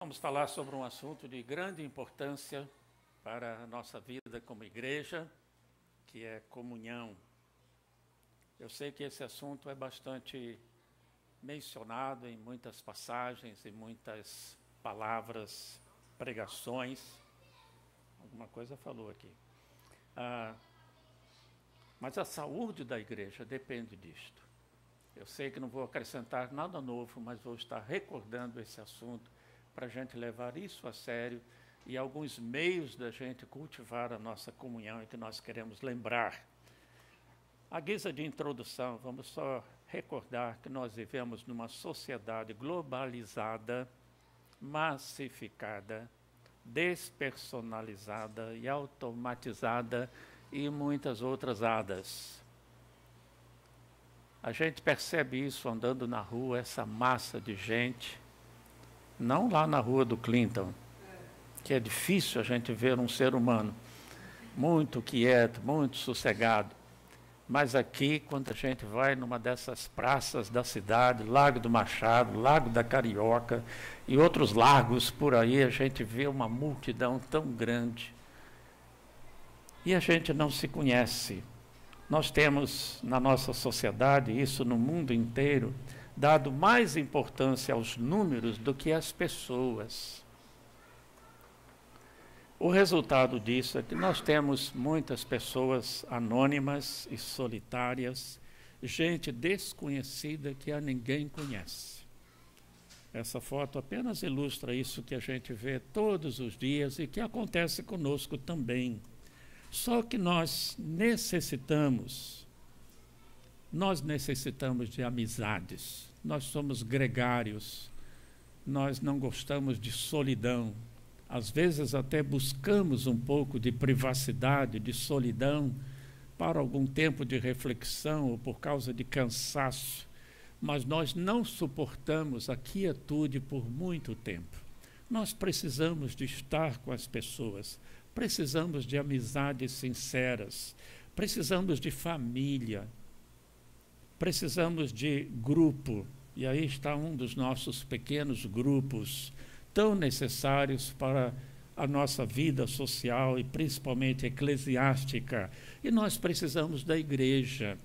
Vamos falar sobre um assunto de grande importância para a nossa vida como igreja, que é comunhão. Eu sei que esse assunto é bastante mencionado em muitas passagens, em muitas palavras, pregações. Alguma coisa falou aqui. Mas a saúde da igreja depende disto. Eu sei que não vou acrescentar nada novo, mas vou estar recordando esse assunto para a gente levar isso a sério e alguns meios da gente cultivar a nossa comunhão e que nós queremos lembrar. À guisa de introdução, vamos só recordar que nós vivemos numa sociedade globalizada, massificada, despersonalizada e automatizada e muitas outras hadas. A gente percebe isso andando na rua, essa massa de gente, não lá na rua do Clinton, que é difícil a gente ver um ser humano muito quieto, muito sossegado. Mas aqui, quando a gente vai numa dessas praças da cidade, Lago do Machado, Lago da Carioca e outros lagos por aí, a gente vê uma multidão tão grande. E a gente não se conhece. Nós temos na nossa sociedade, isso no mundo inteiro, dado mais importância aos números do que às pessoas. O resultado disso é que nós temos muitas pessoas anônimas e solitárias, gente desconhecida que a ninguém conhece. Essa foto apenas ilustra isso que a gente vê todos os dias e que acontece conosco também. Só que nós necessitamos de amizades, nós somos gregários, nós não gostamos de solidão, às vezes até buscamos um pouco de privacidade, de solidão, para algum tempo de reflexão ou por causa de cansaço, mas nós não suportamos a quietude por muito tempo. Nós precisamos de estar com as pessoas, precisamos de amizades sinceras, precisamos de família, precisamos de grupo, e aí está um dos nossos pequenos grupos, tão necessários para a nossa vida social e principalmente eclesiástica, e nós precisamos da igreja.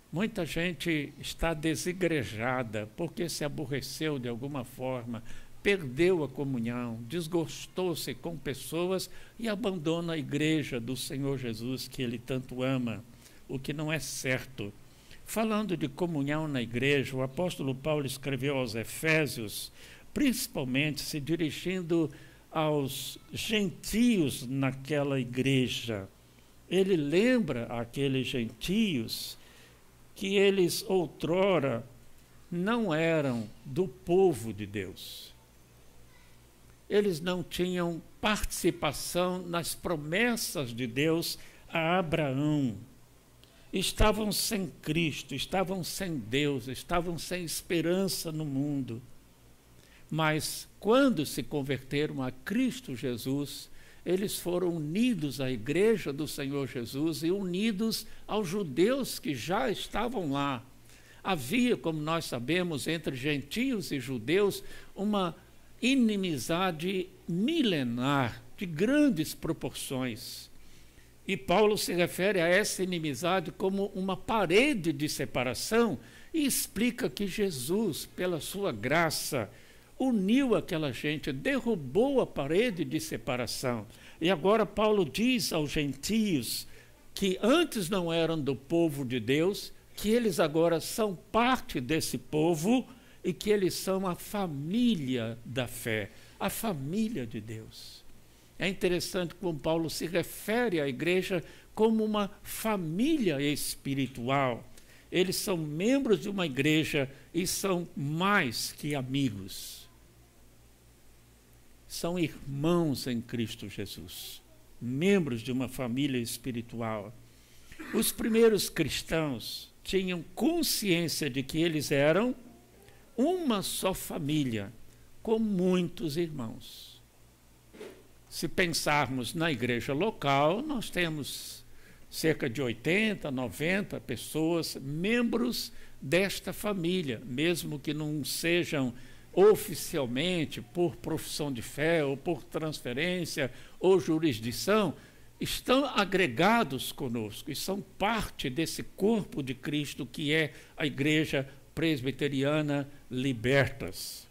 Muita gente está desigrejada porque se aborreceu de alguma forma, perdeu a comunhão, desgostou-se com pessoas e abandona a igreja do Senhor Jesus que ele tanto ama, o que não é certo. Falando de comunhão na igreja, o apóstolo Paulo escreveu aos Efésios, principalmente se dirigindo aos gentios naquela igreja. Ele lembra aqueles gentios que eles outrora não eram do povo de Deus. Eles não tinham participação nas promessas de Deus a Abraão. Estavam sem Cristo, estavam sem Deus, estavam sem esperança no mundo. Mas quando se converteram a Cristo Jesus, eles foram unidos à igreja do Senhor Jesus e unidos aos judeus que já estavam lá. Havia, como nós sabemos, entre gentios e judeus, uma inimizade milenar, de grandes proporções. E Paulo se refere a essa inimizade como uma parede de separação e explica que Jesus, pela sua graça, uniu aquela gente, derrubou a parede de separação. E agora Paulo diz aos gentios que antes não eram do povo de Deus, que eles agora são parte desse povo e que eles são a família da fé, a família de Deus. É interessante como Paulo se refere à igreja como uma família espiritual. Eles são membros de uma igreja e são mais que amigos. São irmãos em Cristo Jesus, membros de uma família espiritual. Os primeiros cristãos tinham consciência de que eles eram uma só família, com muitos irmãos. Se pensarmos na igreja local, nós temos cerca de 80, 90 pessoas, membros desta família, mesmo que não sejam oficialmente, por profissão de fé, ou por transferência, ou jurisdição, estão agregados conosco e são parte desse corpo de Cristo que é a Igreja Presbiteriana Libertas.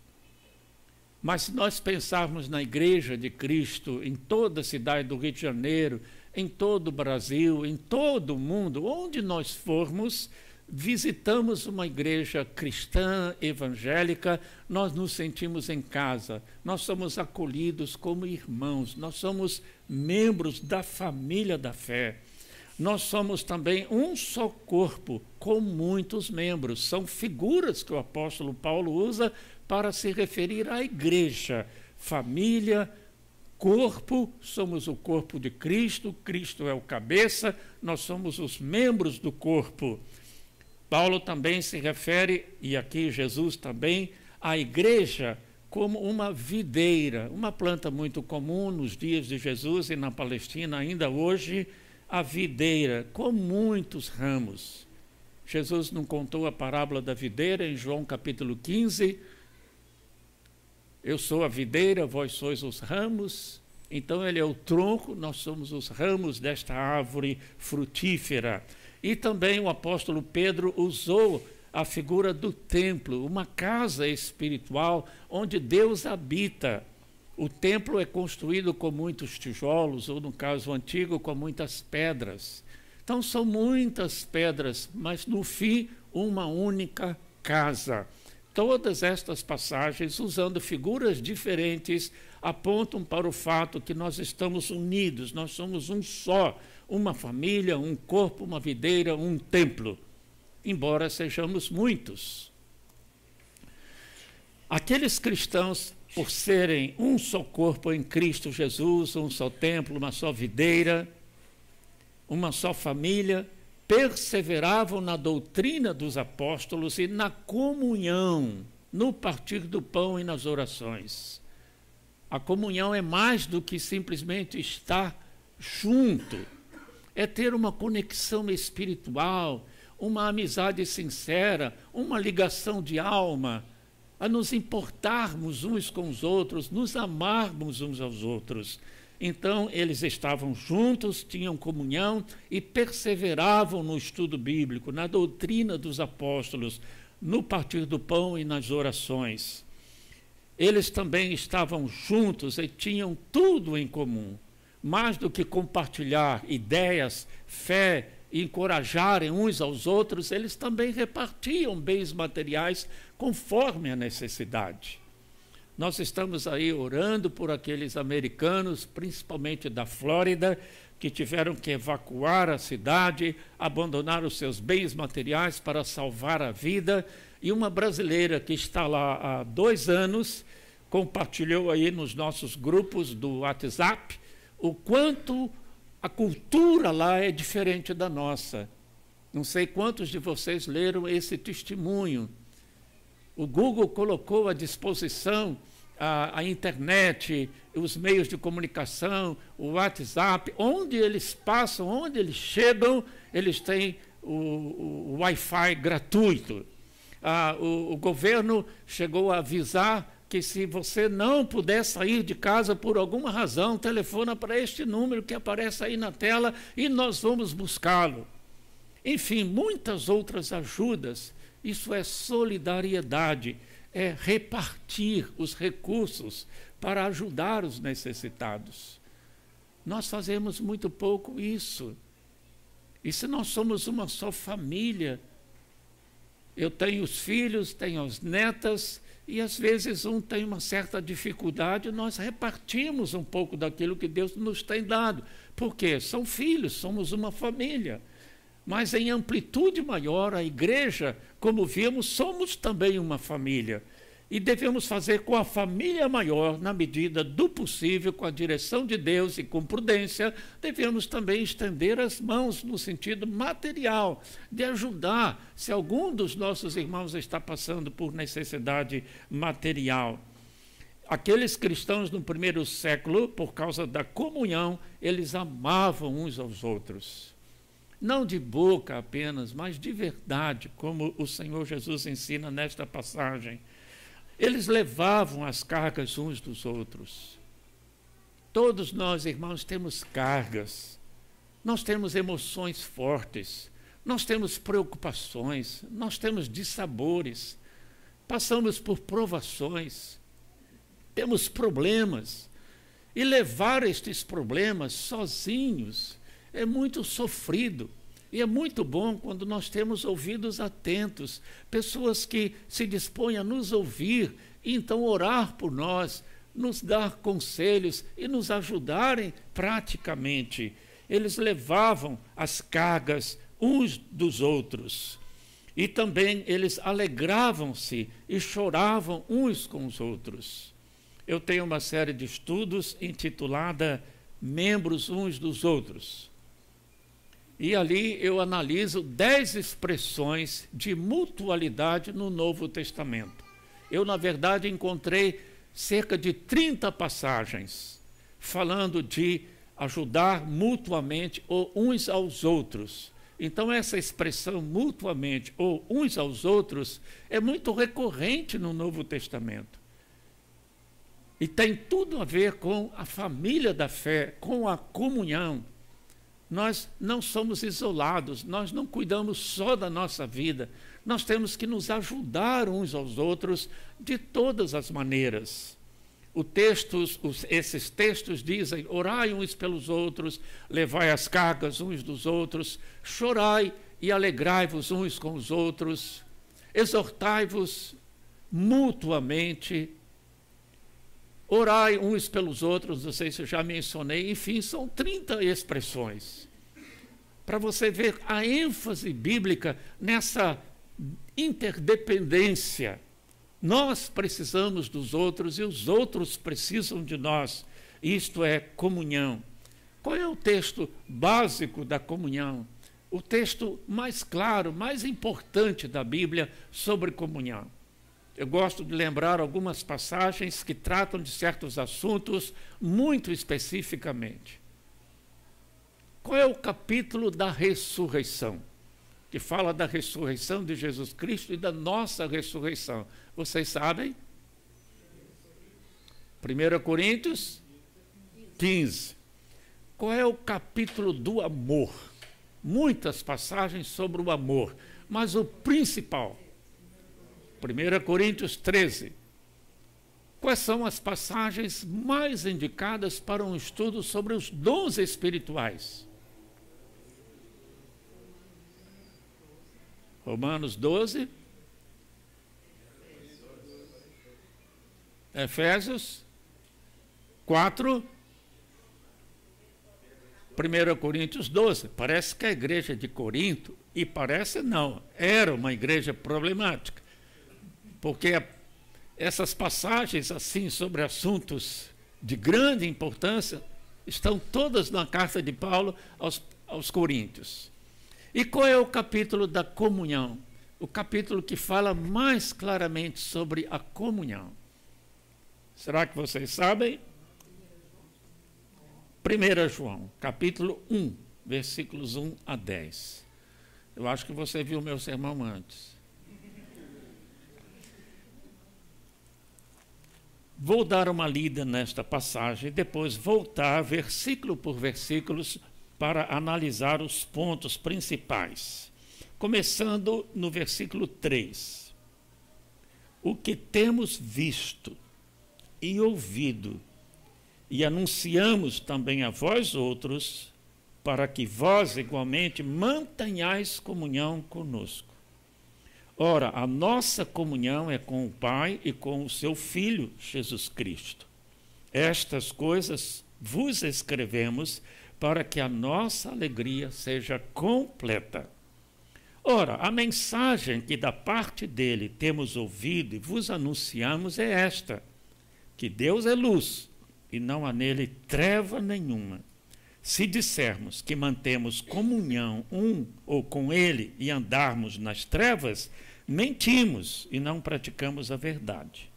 Mas se nós pensarmos na Igreja de Cristo em toda a cidade do Rio de Janeiro, em todo o Brasil, em todo o mundo, onde nós formos, visitamos uma igreja cristã, evangélica, nós nos sentimos em casa, nós somos acolhidos como irmãos, nós somos membros da família da fé. Nós somos também um só corpo, com muitos membros. São figuras que o apóstolo Paulo usa para se referir à igreja, família, corpo, somos o corpo de Cristo, Cristo é o cabeça, nós somos os membros do corpo. Paulo também se refere, e aqui Jesus também, à igreja como uma videira, uma planta muito comum nos dias de Jesus e na Palestina ainda hoje, a videira, com muitos ramos. Jesus não contou a parábola da videira em João capítulo 15, eu sou a videira, vós sois os ramos, então ele é o tronco, nós somos os ramos desta árvore frutífera. E também o apóstolo Pedro usou a figura do templo, uma casa espiritual onde Deus habita. O templo é construído com muitos tijolos, ou no caso antigo, com muitas pedras. Então são muitas pedras, mas no fim uma única casa. Todas estas passagens, usando figuras diferentes, apontam para o fato que nós estamos unidos, nós somos um só, uma família, um corpo, uma videira, um templo, embora sejamos muitos. Aqueles cristãos, por serem um só corpo em Cristo Jesus, um só templo, uma só videira, uma só família, perseveravam na doutrina dos apóstolos e na comunhão, no partir do pão e nas orações. A comunhão é mais do que simplesmente estar junto, é ter uma conexão espiritual, uma amizade sincera, uma ligação de alma, a nos importarmos uns com os outros, nos amarmos uns aos outros. Então, eles estavam juntos, tinham comunhão e perseveravam no estudo bíblico, na doutrina dos apóstolos, no partir do pão e nas orações. Eles também estavam juntos e tinham tudo em comum. Mais do que compartilhar ideias, fé e encorajarem uns aos outros, eles também repartiam bens materiais conforme a necessidade. Nós estamos aí orando por aqueles americanos, principalmente da Flórida, que tiveram que evacuar a cidade, abandonar os seus bens materiais para salvar a vida. E uma brasileira que está lá há 2 anos, compartilhou aí nos nossos grupos do WhatsApp o quanto a cultura lá é diferente da nossa. Não sei quantos de vocês leram esse testemunho. O Google colocou à disposição a internet, os meios de comunicação, o WhatsApp, onde eles passam, onde eles chegam, eles têm o Wi-Fi gratuito. O governo chegou a avisar que se você não puder sair de casa por alguma razão, telefona para este número que aparece aí na tela e nós vamos buscá-lo. Enfim, muitas outras ajudas. Isso é solidariedade, é repartir os recursos para ajudar os necessitados. Nós fazemos muito pouco isso. E se nós somos uma só família, eu tenho os filhos, tenho as netas, e às vezes um tem uma certa dificuldade, nós repartimos um pouco daquilo que Deus nos tem dado. Por quê? São filhos, somos uma família. Mas em amplitude maior, a igreja, como vimos, somos também uma família. E devemos fazer com a família maior, na medida do possível, com a direção de Deus e com prudência, devemos também estender as mãos no sentido material, de ajudar, se algum dos nossos irmãos está passando por necessidade material. Aqueles cristãos no primeiro século, por causa da comunhão, eles amavam uns aos outros. Não de boca apenas, mas de verdade, como o Senhor Jesus ensina nesta passagem. Eles levavam as cargas uns dos outros. Todos nós, irmãos, temos cargas. Nós temos emoções fortes. Nós temos preocupações. Nós temos dissabores. Passamos por provações. Temos problemas. E levar estes problemas sozinhos é muito sofrido. E é muito bom quando nós temos ouvidos atentos, pessoas que se dispõem a nos ouvir e então orar por nós, nos dar conselhos e nos ajudarem praticamente. Eles levavam as cargas uns dos outros. E também eles alegravam-se e choravam uns com os outros. Eu tenho uma série de estudos intitulada Membros uns dos outros. E ali eu analiso 10 expressões de mutualidade no Novo Testamento. Eu, na verdade, encontrei cerca de 30 passagens falando de ajudar mutuamente ou uns aos outros. Então, essa expressão mutuamente ou uns aos outros é muito recorrente no Novo Testamento. E tem tudo a ver com a família da fé, com a comunhão. Nós não somos isolados, nós não cuidamos só da nossa vida, nós temos que nos ajudar uns aos outros de todas as maneiras. Esses textos dizem: orai uns pelos outros, levai as cargas uns dos outros, chorai e alegrai-vos uns com os outros, exortai-vos mutuamente, orai uns pelos outros, não sei se eu já mencionei, enfim, são 30 expressões. Para você ver a ênfase bíblica nessa interdependência. Nós precisamos dos outros e os outros precisam de nós. Isto é comunhão. Qual é o texto básico da comunhão? O texto mais claro, mais importante da Bíblia sobre comunhão. Eu gosto de lembrar algumas passagens que tratam de certos assuntos muito especificamente. Qual é o capítulo da ressurreição? Que fala da ressurreição de Jesus Cristo e da nossa ressurreição. Vocês sabem? 1 Coríntios 15. Qual é o capítulo do amor? Muitas passagens sobre o amor, mas o principal, 1 Coríntios 13. Quais são as passagens mais indicadas para um estudo sobre os dons espirituais? Romanos 12. Efésios 4. 1 Coríntios 12. Parece que a igreja de Corinto, e parece não, era uma igreja problemática. Porque essas passagens assim sobre assuntos de grande importância estão todas na carta de Paulo aos Coríntios. E qual é o capítulo da comunhão? O capítulo que fala mais claramente sobre a comunhão. Será que vocês sabem? 1 João, capítulo 1, versículos 1 a 10. Eu acho que você viu o meu sermão antes. Vou dar uma lida nesta passagem e depois voltar versículo por versículo para analisar os pontos principais. Começando no versículo 3. O que temos visto e ouvido, e anunciamos também a vós outros, para que vós igualmente mantenhais comunhão conosco. Ora, a nossa comunhão é com o Pai e com o seu Filho, Jesus Cristo. Estas coisas vos escrevemos para que a nossa alegria seja completa. Ora, a mensagem que da parte dele temos ouvido e vos anunciamos é esta: que Deus é luz e não há nele treva nenhuma. Se dissermos que mantemos comunhão ou com ele e andarmos nas trevas, mentimos e não praticamos a verdade.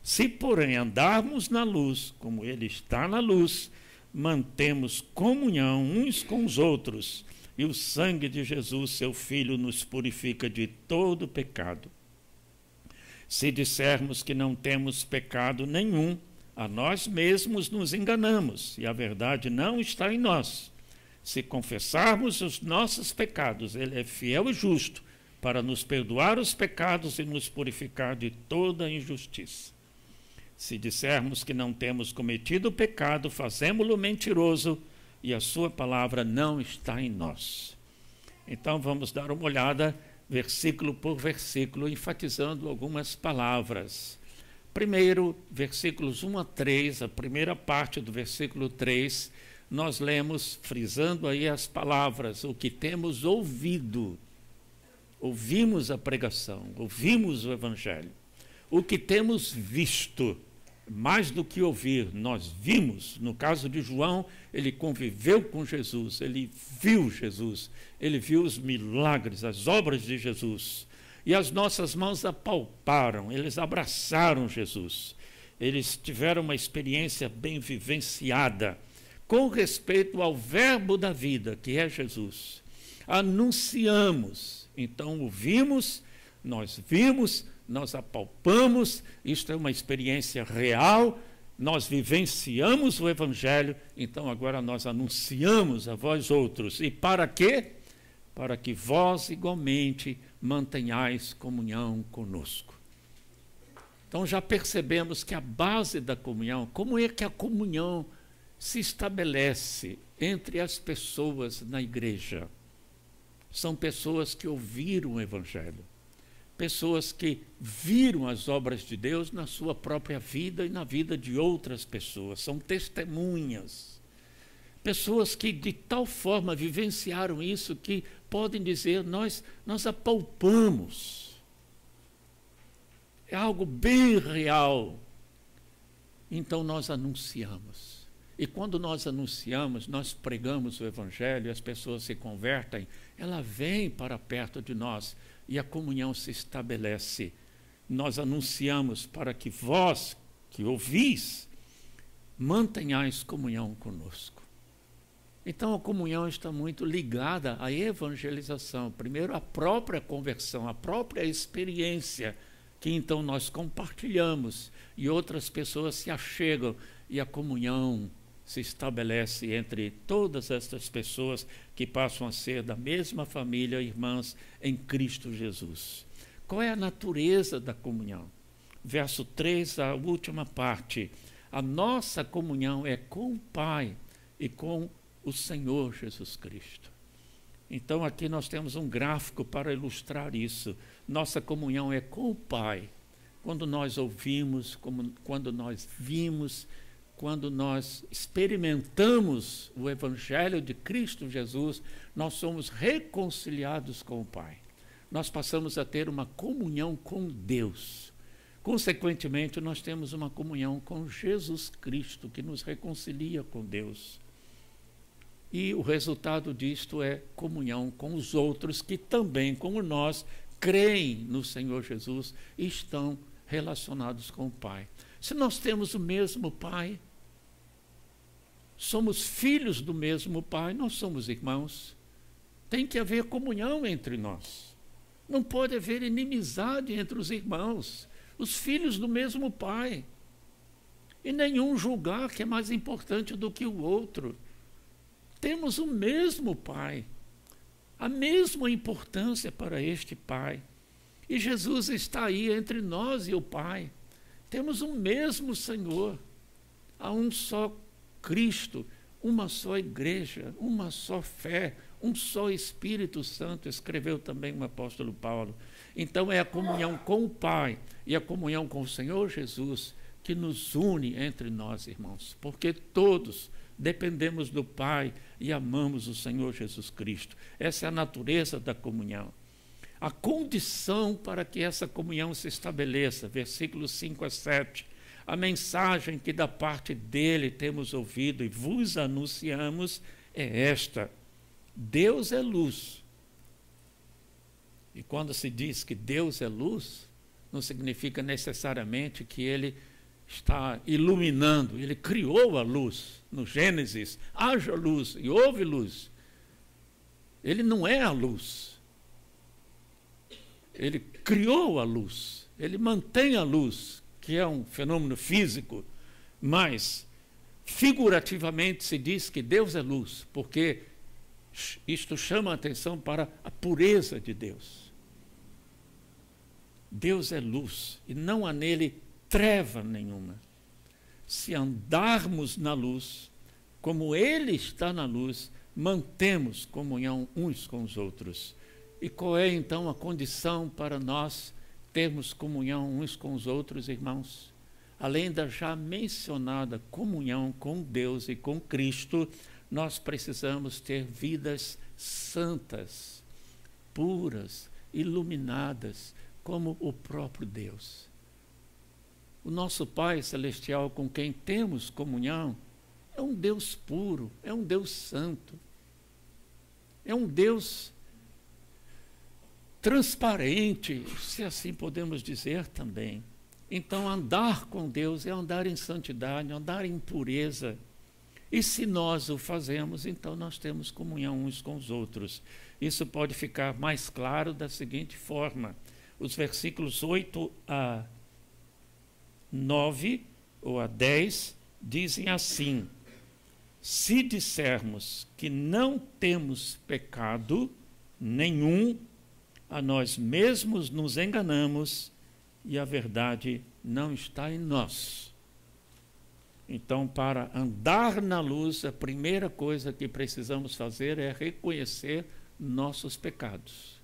Se, porém, andarmos na luz, como ele está na luz, mantemos comunhão uns com os outros, e o sangue de Jesus, seu Filho, nos purifica de todo pecado. Se dissermos que não temos pecado nenhum, a nós mesmos nos enganamos e a verdade não está em nós. Se confessarmos os nossos pecados, Ele é fiel e justo para nos perdoar os pecados e nos purificar de toda injustiça. Se dissermos que não temos cometido pecado, fazemo-lo mentiroso e a sua palavra não está em nós. Então vamos dar uma olhada versículo por versículo, enfatizando algumas palavras. Primeiro, versículos 1 a 3, a primeira parte do versículo 3, nós lemos, frisando aí as palavras, o que temos ouvido. Ouvimos a pregação, ouvimos o Evangelho. O que temos visto, mais do que ouvir, nós vimos. No caso de João, ele conviveu com Jesus, ele viu Jesus, ele viu os milagres, as obras de Jesus. E as nossas mãos apalparam, eles abraçaram Jesus. Eles tiveram uma experiência bem vivenciada com respeito ao verbo da vida, que é Jesus. Anunciamos, então ouvimos, nós vimos, nós apalpamos, isto é uma experiência real, nós vivenciamos o Evangelho, então agora nós anunciamos a vós outros. E para quê? Para que vós igualmente mantenhais comunhão conosco. Então já percebemos que a base da comunhão, como é que a comunhão se estabelece entre as pessoas na igreja? São pessoas que ouviram o Evangelho, pessoas que viram as obras de Deus na sua própria vida e na vida de outras pessoas, são testemunhas. Pessoas que de tal forma vivenciaram isso que podem dizer, nós apalpamos. É algo bem real. Então nós anunciamos. E quando nós anunciamos, nós pregamos o Evangelho, as pessoas se convertem, ela vem para perto de nós e a comunhão se estabelece. Nós anunciamos para que vós, que ouvis, mantenhais comunhão conosco. Então a comunhão está muito ligada à evangelização. Primeiro a própria conversão, a própria experiência que então nós compartilhamos e outras pessoas se achegam e a comunhão se estabelece entre todas estas pessoas que passam a ser da mesma família, irmãs em Cristo Jesus. Qual é a natureza da comunhão? Verso 3, a última parte. A nossa comunhão é com o Pai e com o Senhor Jesus Cristo. Então aqui nós temos um gráfico para ilustrar isso. Nossa comunhão é com o Pai. Quando nós ouvimos, quando nós vimos, quando nós experimentamos o Evangelho de Cristo Jesus, nós somos reconciliados com o Pai. Nós passamos a ter uma comunhão com Deus. Consequentemente, nós temos uma comunhão com Jesus Cristo, que nos reconcilia com Deus. E o resultado disto é comunhão com os outros que também, como nós, creem no Senhor Jesus e estão relacionados com o Pai. Se nós temos o mesmo Pai, somos filhos do mesmo Pai, nós somos irmãos, tem que haver comunhão entre nós. Não pode haver inimizade entre os irmãos, os filhos do mesmo Pai. E nenhum julgar que é mais importante do que o outro. Temos o mesmo Pai, a mesma importância para este Pai. E Jesus está aí entre nós e o Pai. Temos o mesmo Senhor. Há um só Cristo, uma só igreja, uma só fé, um só Espírito Santo, escreveu também o apóstolo Paulo. Então é a comunhão com o Pai e a comunhão com o Senhor Jesus que nos une entre nós, irmãos, porque todos dependemos do Pai e amamos o Senhor Jesus Cristo. Essa é a natureza da comunhão. A condição para que essa comunhão se estabeleça, versículos 5 a 7, a mensagem que da parte dele temos ouvido e vos anunciamos é esta: Deus é luz. E quando se diz que Deus é luz, não significa necessariamente que ele está iluminando, ele criou a luz. No Gênesis, haja luz e houve luz. Ele não é a luz. Ele criou a luz. ele mantém a luz, que é um fenômeno físico, mas figurativamente se diz que Deus é luz, porque isto chama a atenção para a pureza de Deus. Deus é luz e não há nele treva nenhuma. Se andarmos na luz, como Ele está na luz, mantemos comunhão uns com os outros. E qual é então a condição para nós termos comunhão uns com os outros, irmãos? Além da já mencionada comunhão com Deus e com Cristo, nós precisamos ter vidas santas, puras, iluminadas, como o próprio Deus. O nosso Pai Celestial, com quem temos comunhão, é um Deus puro, é um Deus santo, é um Deus transparente, se assim podemos dizer também. Então, andar com Deus é andar em santidade, andar em pureza. E se nós o fazemos, então nós temos comunhão uns com os outros. Isso pode ficar mais claro da seguinte forma. Os versículos 8 a 9 ou a 10 dizem assim: se dissermos que não temos pecado nenhum, a nós mesmos nos enganamos e a verdade não está em nós. Então, para andar na luz, a primeira coisa que precisamos fazer é reconhecer nossos pecados,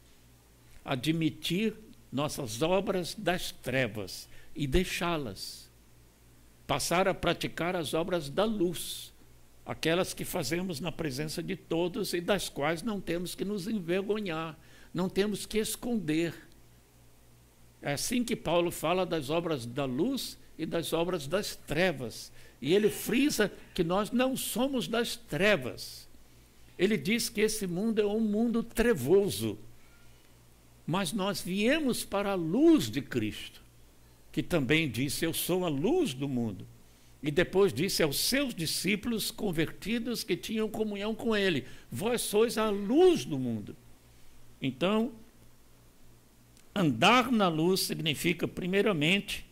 admitir nossas obras das trevas e deixá-las, passar a praticar as obras da luz, aquelas que fazemos na presença de todos e das quais não temos que nos envergonhar, não temos que esconder. É assim que Paulo fala das obras da luz e das obras das trevas. E ele frisa que nós não somos das trevas. Ele diz que esse mundo é um mundo trevoso. Mas nós viemos para a luz de Cristo, que também disse: eu sou a luz do mundo. E depois disse aos seus discípulos convertidos que tinham comunhão com ele: vós sois a luz do mundo. Então, andar na luz significa, primeiramente,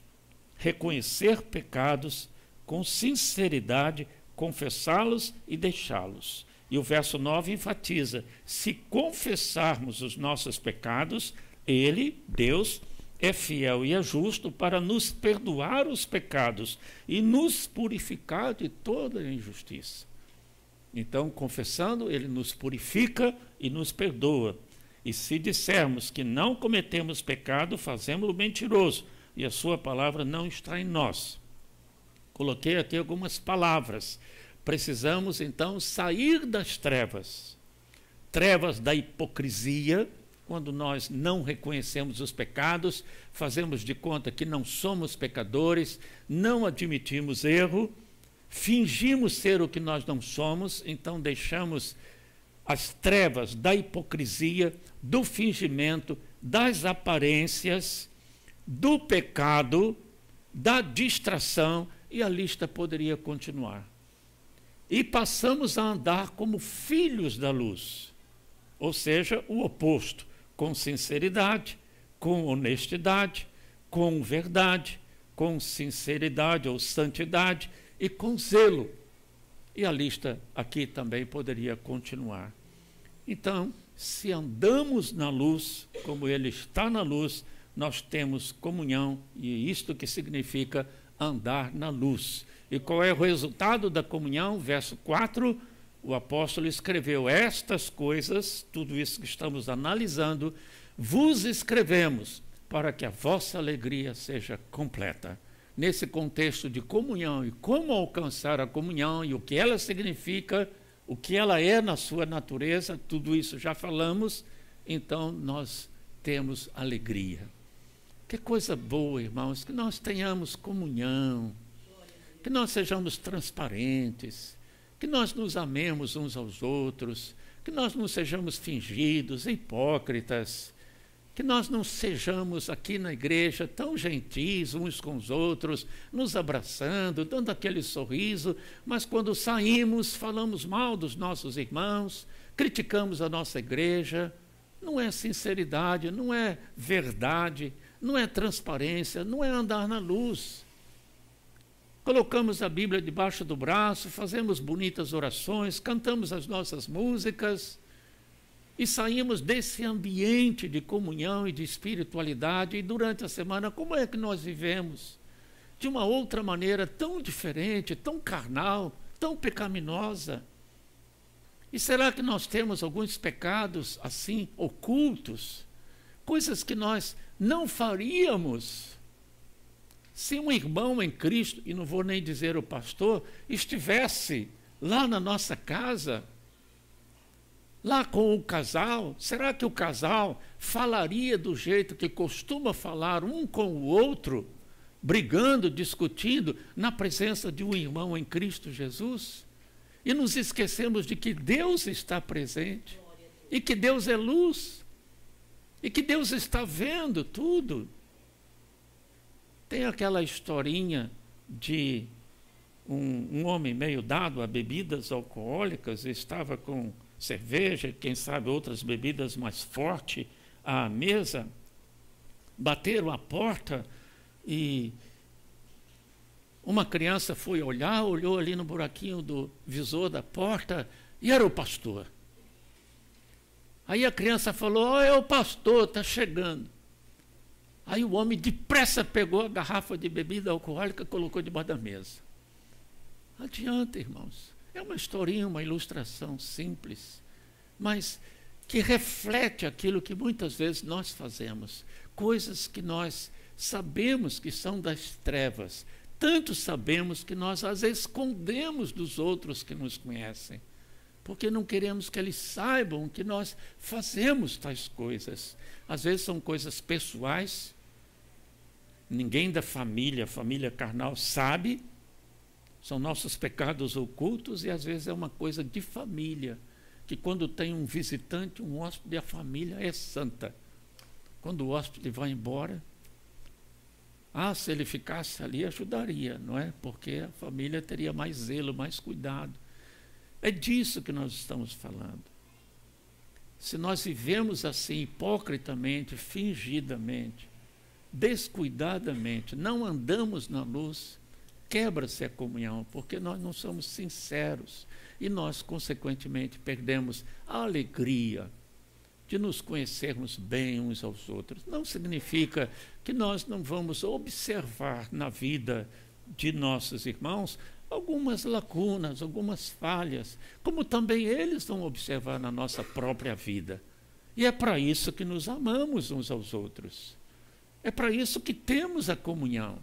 reconhecer pecados com sinceridade, confessá-los e deixá-los. E o verso 9 enfatiza: se confessarmos os nossos pecados, Ele, Deus, é fiel e é justo para nos perdoar os pecados e nos purificar de toda injustiça. Então, confessando, Ele nos purifica e nos perdoa. E se dissermos que não cometemos pecado, fazemos-lo mentiroso, e a sua palavra não está em nós. Coloquei aqui algumas palavras. Precisamos, então, sair das trevas. Trevas da hipocrisia, quando nós não reconhecemos os pecados, fazemos de conta que não somos pecadores, não admitimos erro, fingimos ser o que nós não somos, então deixamos as trevas da hipocrisia, do fingimento, das aparências, do pecado, da distração, e a lista poderia continuar. E passamos a andar como filhos da luz, ou seja, o oposto, com sinceridade, com honestidade, com verdade, com sinceridade ou santidade e com zelo. E a lista aqui também poderia continuar. Então, se andamos na luz, como Ele está na luz, nós temos comunhão, e isto que significa andar na luz. E qual é o resultado da comunhão? Verso 4, o apóstolo escreveu: estas coisas, tudo isso que estamos analisando, vos escrevemos para que a vossa alegria seja completa. Nesse contexto de comunhão e como alcançar a comunhão e o que ela significa, o que ela é na sua natureza, tudo isso já falamos, então nós temos alegria. Que coisa boa, irmãos, que nós tenhamos comunhão, que nós sejamos transparentes, que nós nos amemos uns aos outros, que nós não sejamos fingidos, hipócritas, que nós não sejamos aqui na igreja tão gentis uns com os outros, nos abraçando, dando aquele sorriso, mas quando saímos falamos mal dos nossos irmãos, criticamos a nossa igreja. Não é sinceridade, não é verdade. não é transparência, não é andar na luz. Colocamos a Bíblia debaixo do braço, fazemos bonitas orações, cantamos as nossas músicas e saímos desse ambiente de comunhão e de espiritualidade. E durante a semana, como é que nós vivemos? De uma outra maneira tão diferente, tão carnal, tão pecaminosa. E será que nós temos alguns pecados assim, ocultos? Coisas que nós não faríamos se um irmão em Cristo, e não vou nem dizer o pastor, estivesse lá na nossa casa, lá com o casal. Será que o casal falaria do jeito que costuma falar um com o outro, brigando, discutindo, na presença de um irmão em Cristo Jesus? E nos esquecemos de que Deus está presente, e que Deus é luz, e que Deus está vendo tudo. Tem aquela historinha de um homem meio dado a bebidas alcoólicas, estava com cerveja, quem sabe outras bebidas mais fortes à mesa, bateram a porta e uma criança foi olhar, olhou ali no buraquinho do visor da porta e era o pastor. Aí a criança falou: "Oh, é o pastor, está chegando." Aí o homem depressa pegou a garrafa de bebida alcoólica e colocou debaixo da mesa. Adianta, irmãos. É uma historinha, uma ilustração simples, mas que reflete aquilo que muitas vezes nós fazemos. Coisas que nós sabemos que são das trevas. Tanto sabemos que nós as escondemos dos outros que nos conhecem, porque não queremos que eles saibam que nós fazemos tais coisas. Às vezes são coisas pessoais, ninguém da família carnal sabe, são nossos pecados ocultos, e às vezes é uma coisa de família, que quando tem um visitante, um hóspede, a família é santa. Quando o hóspede vai embora, se ele ficasse ali ajudaria, não é? Porque a família teria mais zelo, mais cuidado. É disso que nós estamos falando. Se nós vivemos assim, hipocritamente, fingidamente, descuidadamente, não andamos na luz, quebra-se a comunhão, porque nós não somos sinceros e nós, consequentemente, perdemos a alegria de nos conhecermos bem uns aos outros. Não significa que nós não vamos observar na vida de nossos irmãos algumas lacunas, algumas falhas, como também eles vão observar na nossa própria vida. E é para isso que nos amamos uns aos outros. É para isso que temos a comunhão.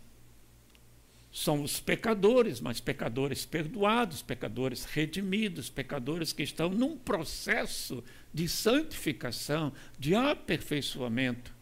Somos pecadores, mas pecadores perdoados, pecadores redimidos, pecadores que estão num processo de santificação, de aperfeiçoamento.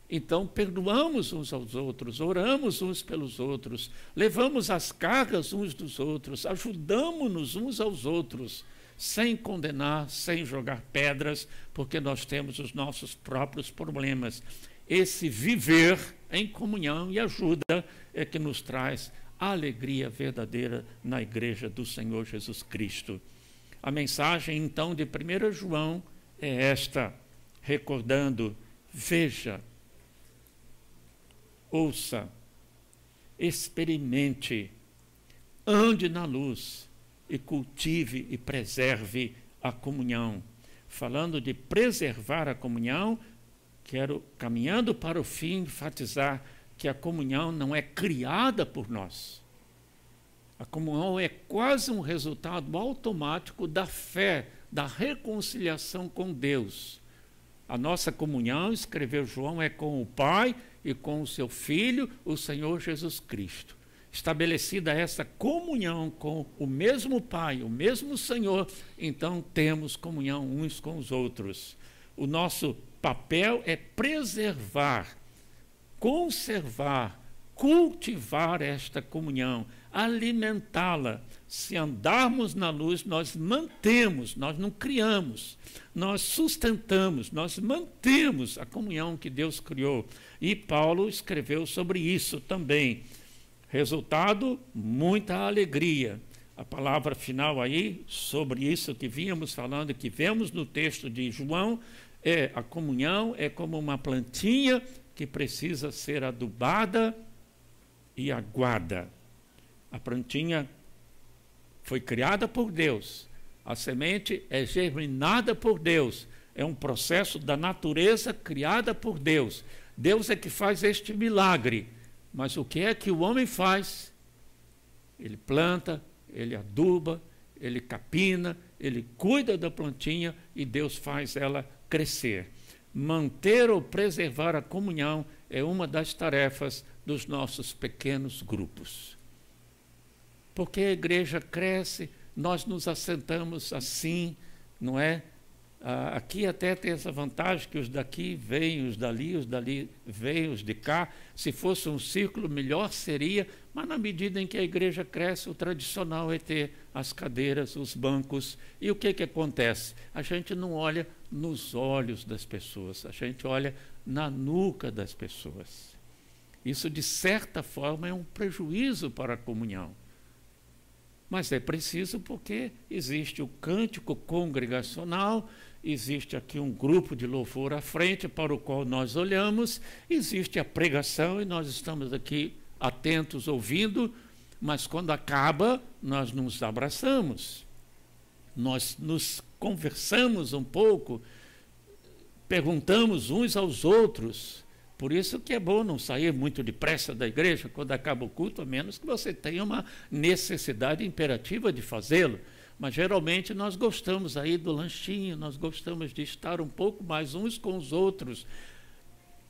Então, perdoamos uns aos outros, oramos uns pelos outros, levamos as cargas uns dos outros, ajudamos-nos uns aos outros, sem condenar, sem jogar pedras, porque nós temos os nossos próprios problemas. Esse viver em comunhão e ajuda é que nos traz a alegria verdadeira na igreja do Senhor Jesus Cristo. A mensagem, então, de 1 João é esta, recordando: veja, ouça, experimente, ande na luz e cultive e preserve a comunhão. Falando de preservar a comunhão, quero, caminhando para o fim, enfatizar que a comunhão não é criada por nós. A comunhão é quase um resultado automático da fé, da reconciliação com Deus. A nossa comunhão, escreveu João, é com o Pai e com o seu Filho, o Senhor Jesus Cristo. Estabelecida essa comunhão com o mesmo Pai, o mesmo Senhor, então temos comunhão uns com os outros. O nosso papel é preservar, conservar, cultivar esta comunhão, alimentá-la. Se andarmos na luz, nós mantemos, nós não criamos, nós sustentamos, nós mantemos a comunhão que Deus criou. E Paulo escreveu sobre isso também. Resultado, muita alegria. A palavra final aí, sobre isso que vínhamos falando, que vemos no texto de João, a comunhão é como uma plantinha que precisa ser adubada e aguada. A plantinha foi criada por Deus, a semente é germinada por Deus, é um processo da natureza criada por Deus. Deus é que faz este milagre, mas o que é que o homem faz? Ele planta, ele aduba, ele capina, ele cuida da plantinha e Deus faz ela crescer. Manter ou preservar a comunhão é uma das tarefas dos nossos pequenos grupos. Porque a igreja cresce, nós nos assentamos assim, não é? Aqui até tem essa vantagem que os daqui vêm, os dali vêm, os de cá. Se fosse um círculo, melhor seria, mas na medida em que a igreja cresce, o tradicional é ter as cadeiras, os bancos. E o que acontece? A gente não olha nos olhos das pessoas, a gente olha na nuca das pessoas. Isso, de certa forma, é um prejuízo para a comunhão. Mas é preciso porque existe o cântico congregacional, existe aqui um grupo de louvor à frente para o qual nós olhamos, existe a pregação e nós estamos aqui atentos, ouvindo, mas quando acaba, nós nos abraçamos, nós nos conversamos um pouco, perguntamos uns aos outros. Por isso que é bom não sair muito depressa da igreja quando acaba o culto, a menos que você tenha uma necessidade imperativa de fazê-lo. Mas geralmente nós gostamos aí do lanchinho, nós gostamos de estar um pouco mais uns com os outros.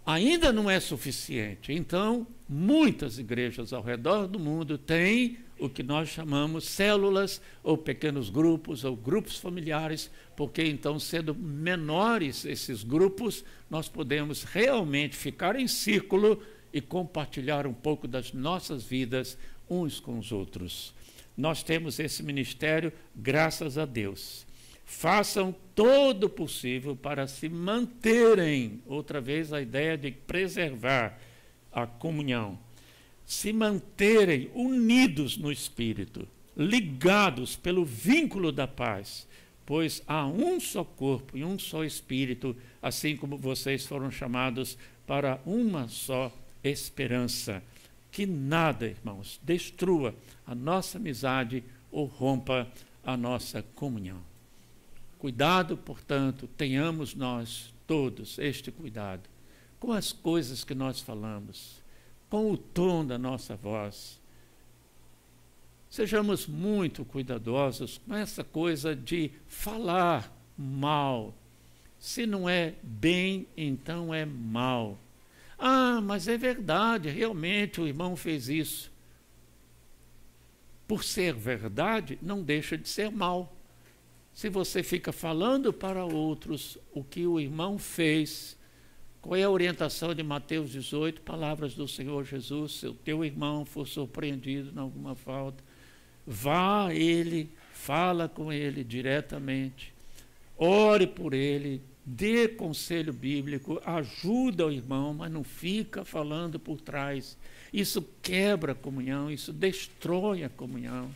Ainda não é suficiente. Então, muitas igrejas ao redor do mundo têm o que nós chamamos células, ou pequenos grupos, ou grupos familiares, porque então, sendo menores esses grupos, nós podemos realmente ficar em círculo e compartilhar um pouco das nossas vidas uns com os outros. Nós temos esse ministério, graças a Deus. Façam todo o possível para se manterem, outra vez a ideia de preservar a comunhão, se manterem unidos no Espírito, ligados pelo vínculo da paz, pois há um só corpo e um só Espírito, assim como vocês foram chamados para uma só esperança. Que nada, irmãos, destrua a nossa amizade ou rompa a nossa comunhão. Cuidado, portanto, tenhamos nós todos este cuidado com as coisas que nós falamos, com o tom da nossa voz. Sejamos muito cuidadosos com essa coisa de falar mal. Se não é bem, então é mal. Ah, mas é verdade, realmente o irmão fez isso. Por ser verdade, não deixa de ser mal. Se você fica falando para outros o que o irmão fez, qual é a orientação de Mateus 18, palavras do Senhor Jesus? Se o teu irmão for surpreendido em alguma falta, vá a ele, fala com ele diretamente, ore por ele, dê conselho bíblico, ajuda o irmão, mas não fica falando por trás. Isso quebra a comunhão, isso destrói a comunhão.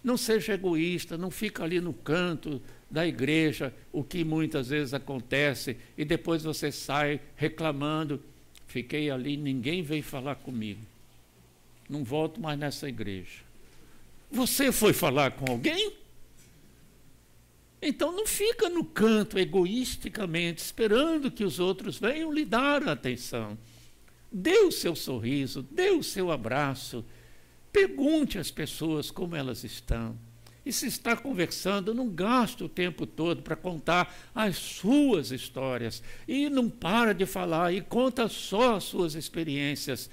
Não seja egoísta, não fica ali no canto da igreja, o que muitas vezes acontece, e depois você sai reclamando, fiquei ali, ninguém veio falar comigo, não volto mais nessa igreja. Você foi falar com alguém? Então não fica no canto egoisticamente, esperando que os outros venham lhe dar a atenção. Dê o seu sorriso, dê o seu abraço, pergunte às pessoas como elas estão. E se está conversando, não gaste o tempo todo para contar as suas histórias. E não para de falar e conta só as suas experiências.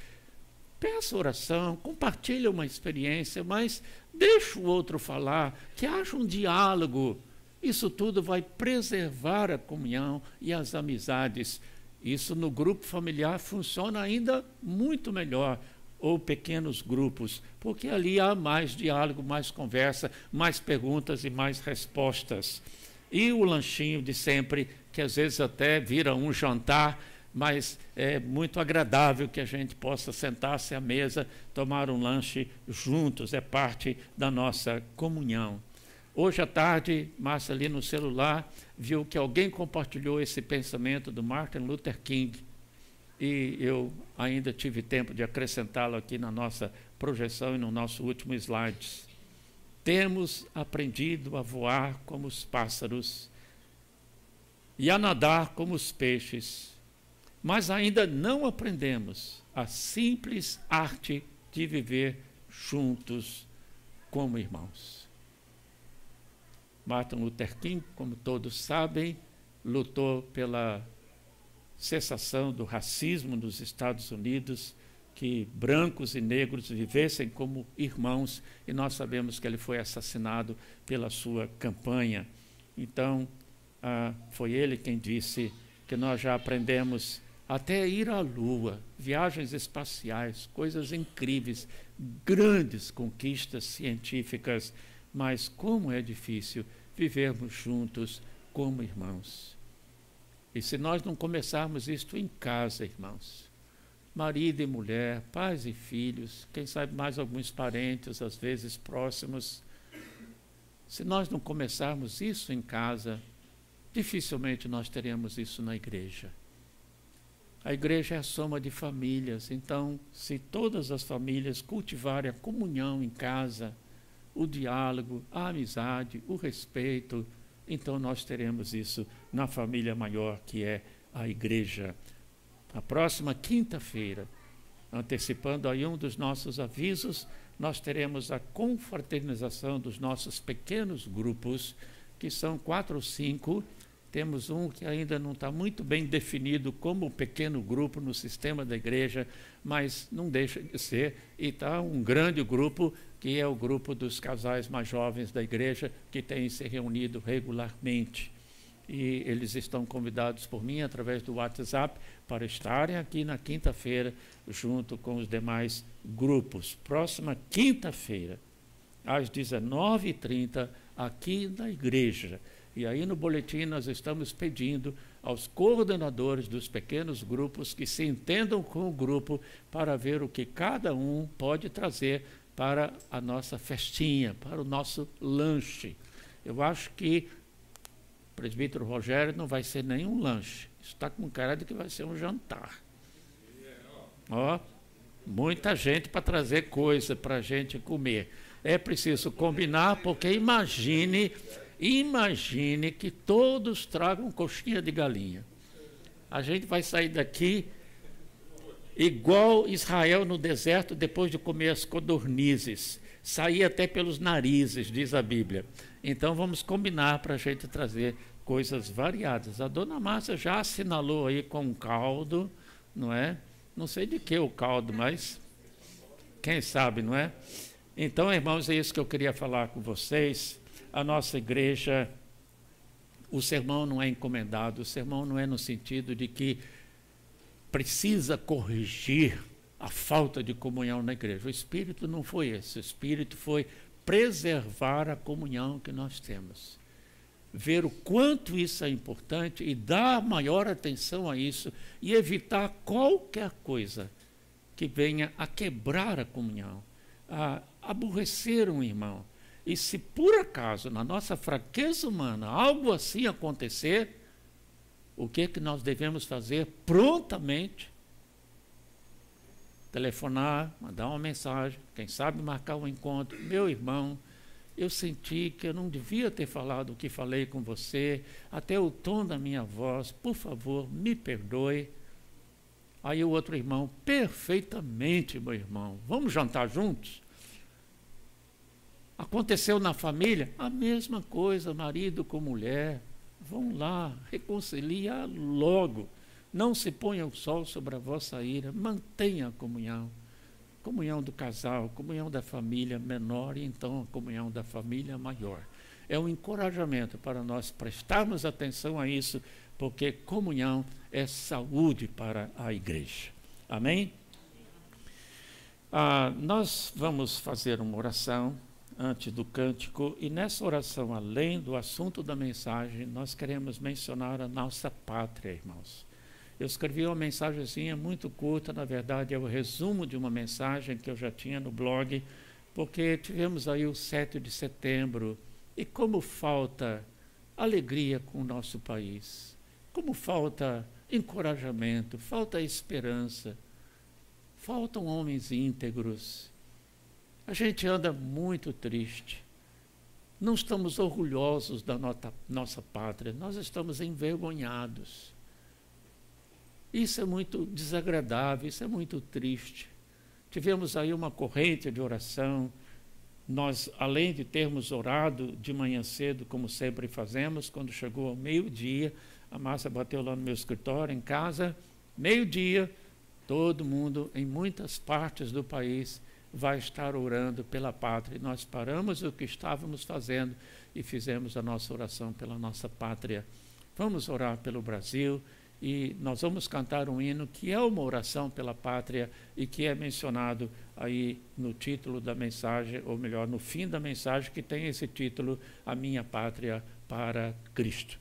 Peça oração, compartilhe uma experiência, mas deixe o outro falar, que haja um diálogo. Isso tudo vai preservar a comunhão e as amizades. Isso no grupo familiar funciona ainda muito melhor, ou pequenos grupos, porque ali há mais diálogo, mais conversa, mais perguntas e mais respostas. E o lanchinho de sempre, que às vezes até vira um jantar, mas é muito agradável que a gente possa sentar-se à mesa, tomar um lanche juntos, é parte da nossa comunhão. Hoje à tarde, Márcia ali no celular, viu que alguém compartilhou esse pensamento do Martin Luther King. e eu ainda tive tempo de acrescentá-lo aqui na nossa projeção e no nosso último slide. Temos aprendido a voar como os pássaros e a nadar como os peixes, mas ainda não aprendemos a simples arte de viver juntos como irmãos. Martin Luther King, como todos sabem, lutou pela cessação do racismo nos Estados Unidos, que brancos e negros vivessem como irmãos, e nós sabemos que ele foi assassinado pela sua campanha. Então, foi ele quem disse que nós já aprendemos até ir à Lua, viagens espaciais, coisas incríveis, grandes conquistas científicas, mas como é difícil vivermos juntos como irmãos. E se nós não começarmos isto em casa, irmãos, marido e mulher, pais e filhos, quem sabe mais alguns parentes, às vezes próximos, se nós não começarmos isso em casa, dificilmente nós teremos isso na igreja. A igreja é a soma de famílias, então, se todas as famílias cultivarem a comunhão em casa, o diálogo, a amizade, o respeito, então nós teremos isso na família maior que é a igreja. Na próxima quinta-feira, antecipando aí um dos nossos avisos, nós teremos a confraternização dos nossos pequenos grupos, que são 4 ou 5. Temos um que ainda não está muito bem definido como pequeno grupo no sistema da igreja, mas não deixa de ser, e está um grande grupo, que é o grupo dos casais mais jovens da igreja, que tem se reunido regularmente. E eles estão convidados por mim, através do WhatsApp, para estarem aqui na quinta-feira, junto com os demais grupos. Próxima quinta-feira, às 19h30, aqui na igreja. E aí no boletim nós estamos pedindo aos coordenadores dos pequenos grupos que se entendam com o grupo para ver o que cada um pode trazer para a nossa festinha, para o nosso lanche. Eu acho que o presbítero Rogério não vai ser nenhum lanche. Está com cara de que vai ser um jantar. Ó, muita gente para trazer coisa para a gente comer. É preciso combinar, porque imagine que todos tragam coxinha de galinha. A gente vai sair daqui igual Israel no deserto depois de comer as codornizes. Sair até pelos narizes, diz a Bíblia. Então vamos combinar para a gente trazer coisas variadas. A dona Márcia já assinalou aí com um caldo, não é? Não sei de que o caldo, mas quem sabe, não é? Então, irmãos, é isso que eu queria falar com vocês. A nossa igreja, o sermão não é encomendado, o sermão não é no sentido de que precisa corrigir a falta de comunhão na igreja. O espírito não foi esse, o espírito foi preservar a comunhão que nós temos. Ver o quanto isso é importante e dar maior atenção a isso e evitar qualquer coisa que venha a quebrar a comunhão, a aborrecer um irmão. E se por acaso, na nossa fraqueza humana, algo assim acontecer, o que é que nós devemos fazer prontamente? Telefonar, mandar uma mensagem, quem sabe marcar um encontro. Meu irmão, eu senti que eu não devia ter falado o que falei com você, até o tom da minha voz, por favor, me perdoe. Aí o outro irmão, perfeitamente, meu irmão, vamos jantar juntos? Aconteceu na família, a mesma coisa, marido com mulher. Vão lá, reconcilia logo. Não se ponha o sol sobre a vossa ira, mantenha a comunhão. Comunhão do casal, comunhão da família menor e então a comunhão da família maior. É um encorajamento para nós prestarmos atenção a isso, porque comunhão é saúde para a igreja. Amém? Nós vamos fazer uma oração antes do cântico, e nessa oração, além do assunto da mensagem, nós queremos mencionar a nossa pátria, irmãos. Eu escrevi uma mensagenzinha muito curta, na verdade é o resumo de uma mensagem que eu já tinha no blog, porque tivemos aí o 7 de setembro, e como falta alegria com o nosso país, como falta encorajamento, falta esperança, faltam homens íntegros. A gente anda muito triste. Não estamos orgulhosos da nossa pátria, nós estamos envergonhados. Isso é muito desagradável, isso é muito triste. Tivemos aí uma corrente de oração. Nós, além de termos orado de manhã cedo, como sempre fazemos, quando chegou ao meio-dia, a Márcia bateu lá no meu escritório, em casa, meio-dia, todo mundo, em muitas partes do país, vai estar orando pela pátria. E nós paramos o que estávamos fazendo e fizemos a nossa oração pela nossa pátria. Vamos orar pelo Brasil e nós vamos cantar um hino que é uma oração pela pátria e que é mencionado aí no título da mensagem, ou melhor, no fim da mensagem, que tem esse título, A Minha Pátria para Cristo.